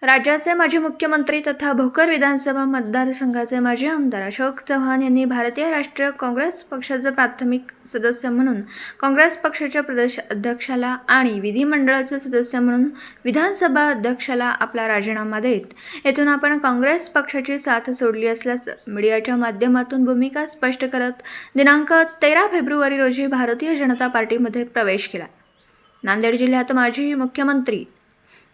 राज्याचे माजी मुख्यमंत्री तथा भोकर विधानसभा मतदारसंघाचे माजी आमदार अशोक चव्हाण यांनी भारतीय राष्ट्रीय काँग्रेस पक्षाचे प्राथमिक सदस्य म्हणून काँग्रेस पक्षाच्या प्रदेश अध्यक्षाला आणि विधिमंडळाचे सदस्य म्हणून विधानसभा अध्यक्षाला आपला राजीनामा देत येथून आपण काँग्रेस पक्षाची साथ सोडली असल्याचं मीडियाच्या माध्यमातून भूमिका स्पष्ट करत दिनांक 13 फेब्रुवारी रोजी भारतीय जनता पार्टीमध्ये प्रवेश केला। नांदेड जिल्ह्यात माजी मुख्यमंत्री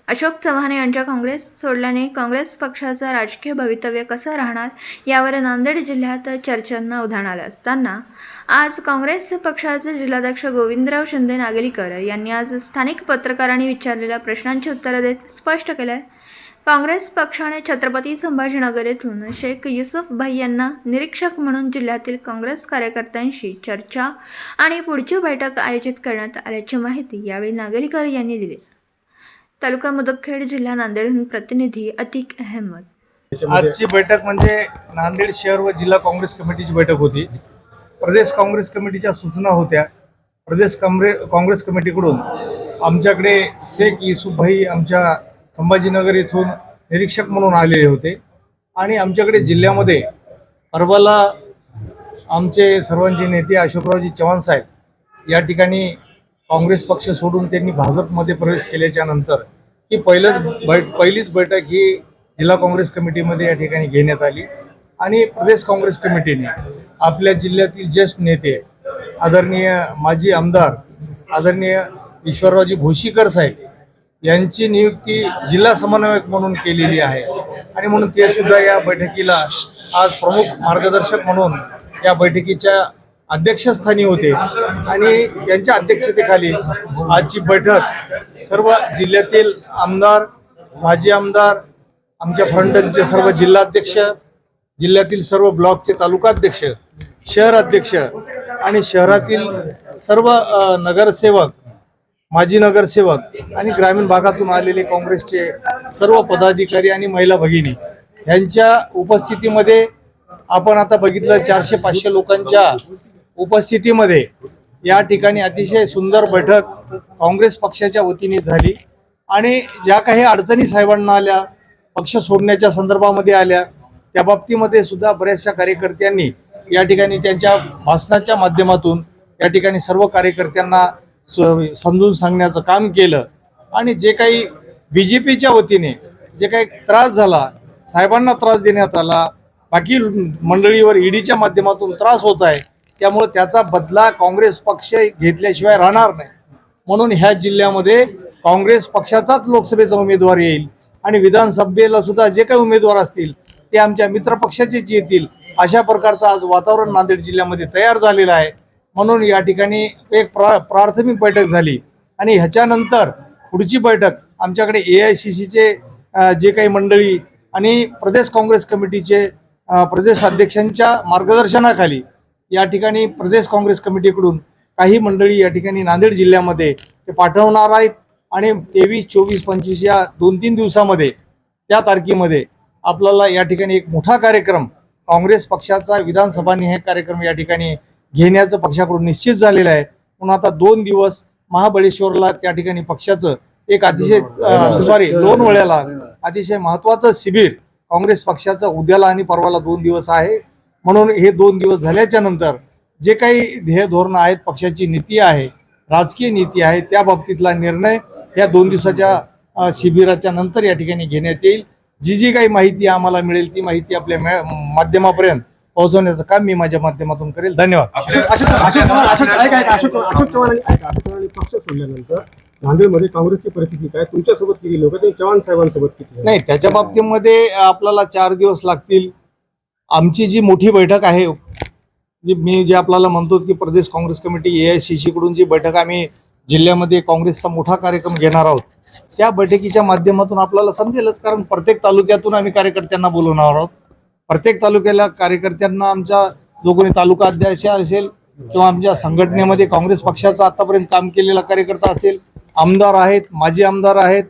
अशोक चव्हाण यांच्या काँग्रेस सोडल्याने काँग्रेस पक्षाचं राजकीय भवितव्य कसं राहणार यावर नांदेड जिल्ह्यात चर्चांना उधाण आलं असताना आज काँग्रेस पक्षाचे जिल्हाध्यक्ष गोविंदराव शिंदे नागेलीकर यांनी आज स्थानिक पत्रकारांनी विचारलेल्या प्रश्नांची उत्तरं देत स्पष्ट केलं। काँग्रेस पक्षाने छत्रपती संभाजीनगर येथून शेख युसुफ भाई यांना निरीक्षक म्हणून जिल्ह्यातील काँग्रेस कार्यकर्त्यांशी चर्चा आणि पुढची बैठक आयोजित करण्यात आल्याची माहिती यावेळी नागेलीकर यांनी दिली। तालुका मुदखेड, जिल्हा नांदेडहून प्रतिनिधी अतिक अहमद। आजची बैठक म्हणजे नांदेड शहर व जिल्हा काँग्रेस कमिटीची बैठक होती। प्रदेश काँग्रेस कमिटीच्या सूचना होत्या। प्रदेश काँग्रेस कमिटीकडून आमच्याकडे शेख युसुफ भाई आमच्या संभाजीनगर येथून निरीक्षक म्हणून आलेले होते आणि आमच्याकडे जिल्ह्यामध्ये परवाला आमचे सर्वांचे नेते अशोकरावजी चव्हाण साहेब या ठिकाणी काँग्रेस पक्ष सोडून त्यांनी भाजपमध्ये प्रवेश केल्याच्या नंतर ही पहिलीच बैठक ही जिल्हा काँग्रेस कमिटीमध्ये या ठिकाणी घेण्यात आली आणि प्रदेश काँग्रेस कमिटीने आपल्या जिल्ह्यातील ज्येष्ठ नेते आदरणीय माजी आमदार आदरणीय ईश्वररावजी भोशीकर साहेब यांची नियुक्ती जिल्हा समन्वयक म्हणून केलेली आहे आणि म्हणून ते सुद्धा या बैठकीला आज प्रमुख मार्गदर्शक म्हणून या बैठकीच्या अध्यक्षस्थानी होते आणि त्यांच्या अध्यक्षतेखाली आजची बैठक सर्व जिल्ह्यातील आमदार माजी आमदार आमच्या फ्रंटनचे सर्व जिल्हाध्यक्ष जिल्ह्यातील सर्व ब्लॉकचे तालुकाध्यक्ष शहर अध्यक्ष आणि शहरातील सर्व नगरसेवक माजी नगरसेवक आणि ग्रामीण भागातून आलेले काँग्रेसचे सर्व पदाधिकारी आणि महिला भगिनी यांच्या उपस्थितीमध्ये आपण आता बघितलं 400-500 लोकांच्या उपस्थितीमध्ये या ठिकाणी अतिशय सुंदर बैठक काँग्रेस पक्षाच्या वतीने झाली आणि ज्या काही अडचणी साहेबांना आल्या पक्ष सोडण्याच्या संदर्भामध्ये आल्या त्या बाबतीमध्ये सुद्धा बऱ्याचशा कार्यकर्त्यांनी या ठिकाणी त्यांच्या भाषणाच्या माध्यमातून या ठिकाणी सर्व कार्यकर्त्यांना समजून सांगण्याचं काम केलं आणि जे काही BJPच्या वतीने जे काही त्रास झाला साहेबांना त्रास देण्यात आला बाकी मंडळीवर ईडीच्या माध्यमातून त्रास होत आहे त्यामुळे त्याचा बदला काँग्रेस पक्ष घेतल्याशिवाय राहणार नाही म्हणून ह्या जिल्ह्यामध्ये काँग्रेस पक्षाचाच लोकसभेचा उमेदवार येईल आणि विधानसभेला सुद्धा जे काही उमेदवार असतील ते आमच्या मित्र पक्षाचेच येतील अशा प्रकारचं आज वातावरण नांदेड जिल्ह्यामध्ये तयार झालेलं आहे म्हणून या ठिकाणी एक प्राथमिक बैठक झाली आणि ह्याच्यानंतर पुढची बैठक आमच्याकडे AICCचे जे काही मंडळी आणि प्रदेश काँग्रेस कमिटीचे प्रदेश अध्यक्षांच्या मार्गदर्शनाखाली या ठिकाणी प्रदेश काँग्रेस कमिटीकडून काही मंडळी या ठिकाणी नांदेड जिल्ह्यामध्ये ते पाठवणार आहेत आणि 23, 24, 25 या 2-3 दिवसामध्ये त्या तारखेमध्ये आपल्याला या ठिकाणी एक मोठा कार्यक्रम काँग्रेस पक्षाचा विधानसभाने हे कार्यक्रम या ठिकाणी घेण्याचं पक्षाकडून निश्चित झालेलं आहे म्हणून आता 2 दिवस महाबळेश्वरला त्या ठिकाणी पक्षाचं एक अतिशय लोणवळ्याला अतिशय महत्त्वाचं शिबिर काँग्रेस पक्षाचं उद्याला आणि परवाला 2 दिवस आहे म्हणून हे 2 दिवस झाल्याच्या नंतर जे काही ध्येय धोरण आहेत पक्षाची नीती आहे राजकीय नीती आहे त्या बाबतीतला निर्णय या 2 दिवसाच्या शिबिराच्या नंतर या ठिकाणी घेण्यात येईल जी काही माहिती आम्हाला मिळेल ती माहिती आपल्या माध्यमापर्यंत पोहोचवण्याचं काम मी माझ्या माध्यमातून करेल। धन्यवाद। अशोक चव्हाणांनी पक्ष सोडल्यानंतर नांदेडमध्ये काँग्रेसची परिस्थिती काय तुमच्यासोबत किती लोक चव्हाण साहेबांसोबत किती नाही त्याच्या बाबतीमध्ये आपल्याला 4 दिवस लागतील। आमची जी मोठी बैठक आहे जे आपल्याला म्हणतो की प्रदेश काँग्रेस कमिटी AICC कडून जी बैठक आम्ही जिल्ह्यामध्ये काँग्रेसचा मोठा कार्यक्रम घेणार आहोत त्या बैठकीच्या माध्यमातून आपल्याला समजेलच कारण प्रत्येक तालुक्यातून आम्ही कार्यकर्त्यांना बोलवणार आहोत प्रत्येक तालुक्याला कार्यकर्त्यांना आमचा जो कोणी तालुका अध्यक्ष असेल किंवा आमच्या संघटनेमध्ये काँग्रेस पक्षाचा आतापर्यंत काम केलेला कार्यकर्ता असेल आमदार आहेत माजी आमदार आहेत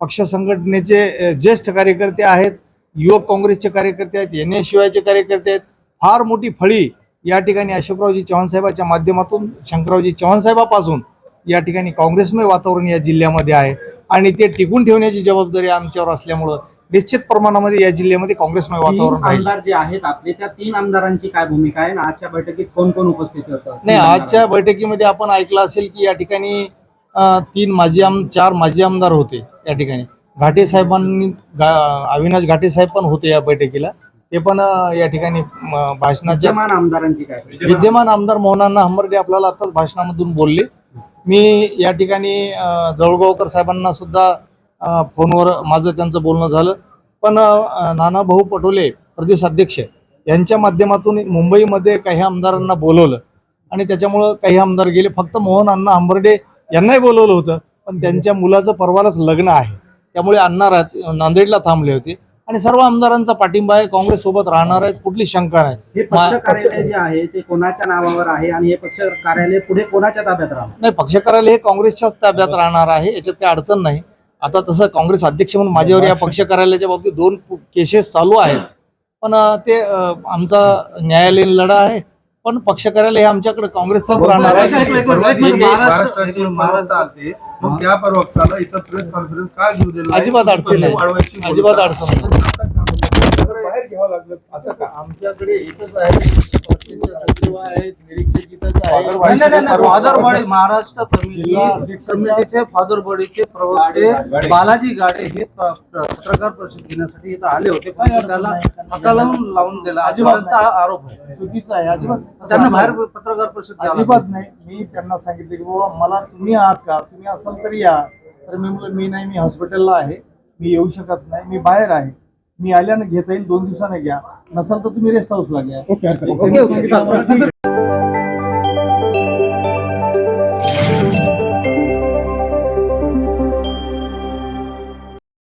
पक्ष संघटनेचे ज्येष्ठ कार्यकर्ते आहेत युवक काँग्रेसचे कार्यकर्ते आहेत NSUIचे कार्यकर्ते आहेत फार मोठी फळी या ठिकाणी अशोकरावजी चव्हाण साहेबांच्या माध्यमातून शंकररावजी चव्हाण साहेबांपासून या ठिकाणी काँग्रेसमय वातावरण या जिल्ह्यामध्ये आहे आणि ते टिकून ठेवण्याची जबाबदारी आमच्यावर असल्यामुळं निश्चित प्रमाणामध्ये या जिल्ह्यामध्ये काँग्रेसमय वातावरण राहील. आमदार जे आहेत आपले, त्या 3 आमदारांची काय भूमिका आहे आणि आजच्या बैठकीत कोण कोण उपस्थित होतं? नाही, आजच्या बैठकीमध्ये आपण ऐकलं असेल की या ठिकाणी 4 माजी आमदार होते या ठिकाणी. घाटे साहेबांनी अविनाश घाटे साहेब पण होते या बैठकीला. ते पण या ठिकाणी भाषणाच्या विद्यमान आमदारांची काय? विद्यमान आमदार मोहनांना हंबर्डे आपल्याला आताच भाषणामधून बोलले. मी या ठिकाणी जवळगावकर साहेबांना सुद्धा फोनवर माझं त्यांचं बोलणं झालं. पण नानाभाऊ पटोले प्रदेश अध्यक्ष यांच्या माध्यमातून मुंबईमध्ये काही आमदारांना बोलवलं आणि त्याच्यामुळं काही आमदार गेले. फक्त मोहन अण्णा हंबर्डे यांनाही बोलवलं होतं, पण त्यांच्या मुलाचं परवालाच लग्न आहे, त्यामुळे अण्णा नांदेडला थांबले होते. आणि सर्व आमदारांचा पाठिंबा आहे, काँग्रेस सोबत राहणार आहेत, कुठली शंका नाही. हे पक्ष कार्यालय जे आहे ते कोणाच्या नावावर आहे आणि हे पक्ष कार्यालय पुढे कोणाच्या ताब्यात राहणार? नाही, पक्ष कार्यालय हे काँग्रेसच्याच ताब्यात राहणार आहे, याच्यात काही अडचण नाही. आता तसं काँग्रेस अध्यक्ष म्हणून माझ्यावर या पक्ष कार्यालयाच्या बाबतीत 2 केसेस चालू आहेत, पण ते आमचा न्यायालयीन लढा आहे. पण पक्ष कार्यालय हे आमच्याकडे काँग्रेसचंच राहणार आहे. मग त्या प्रवक्त्याला इथं प्रेस कॉन्फरन्स का घेऊ दिलं नाही? अजिबात अडचण नाही, अजिबात अडचण नाही. बाहेर घ्यावं लागलं. आता का? आमच्याकडे एकच आहे, सचिव आहेत, निरीक्षक इथंच आहे. फादर बॉडी महाराष्ट्र जिल्हा अध्यक्ष समितीचे फादर बॉडीचे प्रवक्ते बालाजी गाडे हे पत्रकार परिषद घेण्यासाठी इथं आले होते, पण त्याला हकालून लावून दिला अजिबातचा आरोप आहे. चुकीचं आहे, अजिबात त्यांना बाहेर पत्रकार परिषद घ्यावी अजिबात नाही. मी त्यांना सांगितले की बाबा मला तुम्ही आहात का, तुम्ही असाल तरी या. तर मी म्हणलं मी नाही, मी हॉस्पिटलला आहे, मी येऊ शकत नाही, मी बाहेर आहे. मी आल्यानं घेता येईल, 2 दिवसानं घ्या, नसाल तर तुम्ही रेस्ट हाऊसला घ्या. ओके.